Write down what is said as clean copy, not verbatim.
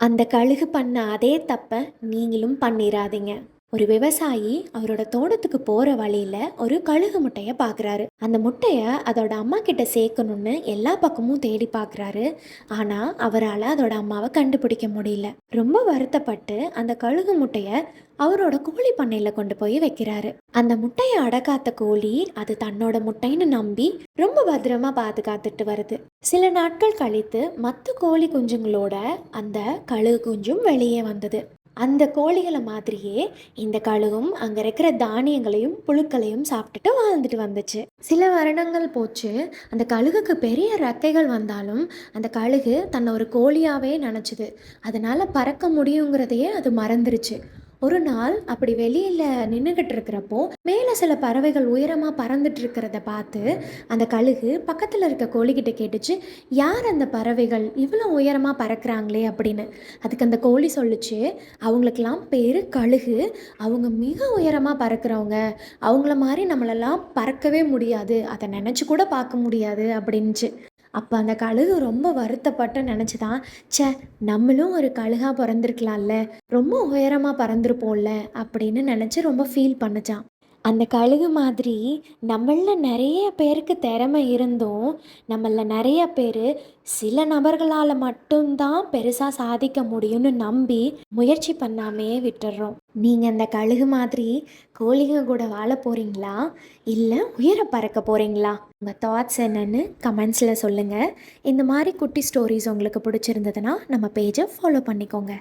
அந்த கழுகு பண்ண அதே தப்ப நீங்களும் பண்ணிராதீங்க. ஒரு விவசாயி அவரோட தோட்டத்துக்கு போற வழியில ஒரு கழுகு முட்டைய பார்க்குறாரு. அந்த முட்டைய அதோட அம்மா கிட்ட சேர்க்கணும்னு எல்லா பக்கமும் தேடி பார்க்குறாரு. ஆனா அவரால் அதோட அம்மாவை கண்டுபிடிக்க முடியல. ரொம்ப வருத்தப்பட்டு அந்த கழுகு முட்டைய அவரோட கோழி பண்ணையில கொண்டு போய் வைக்கிறாரு. அந்த முட்டையை அடக்காத்த கோழி அது தன்னோட முட்டைன்னு நம்பி ரொம்ப பத்திரமா பாதுகாத்துட்டு வருது. சில நாட்கள் கழித்து மற்ற கோழி குஞ்சுங்களோட அந்த கழுகு குஞ்சும் வெளியே வந்தது. அந்த கோழிகளை மாதிரியே இந்த கழுகும் அங்கே இருக்கிற தானியங்களையும் புழுக்களையும் சாப்பிட்டுட்டு வாழ்ந்துட்டு வந்துச்சு. சில வருடங்கள் போச்சு. அந்த கழுகுக்கு பெரிய ரெக்கைகள் வந்தாலும் அந்த கழுகு தன்னை ஒரு கோழியாவே நினச்சிது. அதனால பறக்க முடியுங்கிறதையே அது மறந்துருச்சு. ஒரு நாள் அப்படி வெளியில் நின்றுக்கிட்டு இருக்கிறப்போ மேலே சில பறவைகள் உயரமாக பறந்துட்டு இருக்கிறத பார்த்து அந்த கழுகு பக்கத்தில் இருக்க கோழிக்கிட்ட கேட்டுச்சு, யார் அந்த பறவைகள் இவ்வளோ உயரமாக பறக்கிறாங்களே அப்படின்னு. அதுக்கு அந்த கோழி சொல்லுச்சு, அவங்களுக்கெல்லாம் பேர் கழுகு. அவங்க மிக உயரமாக பறக்கிறவங்க. அவங்கள மாதிரி நம்மளெல்லாம் பறக்கவே முடியாது, அதை நினச்சி கூட பார்க்க முடியாது அப்படின்ச்சு. அப்போ அந்த கழுகு ரொம்ப வருத்தப்பட்டு நினச்சிதான், ச்சே, நம்மளும் ஒரு கழுகாக பிறந்திருக்கலாம்ல, ரொம்ப உயரமாக பறந்துருப்போம்ல அப்படின்னு நினச்சி ரொம்ப ஃபீல் பண்ணுச்சான். அந்த கழுகு மாதிரி நம்மள நிறைய பேருக்கு திறமை இருந்தும் நம்மள நிறைய பேர் சில நபர்களால் மட்டும்தான் பெருசாக சாதிக்க முடியும்னு நம்பி முயற்சி பண்ணாமையே விட்டுடுறோம். நீங்கள் அந்த கழுகு மாதிரி கோழிங்க கூட வாழ போகிறீங்களா, இல்லை உயர பறக்க போகிறீங்களா? உங்கள் தாட்ஸ் என்னன்னு கமெண்ட்ஸில் சொல்லுங்கள். இந்த மாதிரி குட்டி ஸ்டோரிஸ் உங்களுக்கு பிடிச்சிருந்ததுன்னா நம்ம பேஜை ஃபாலோ பண்ணிக்கோங்க.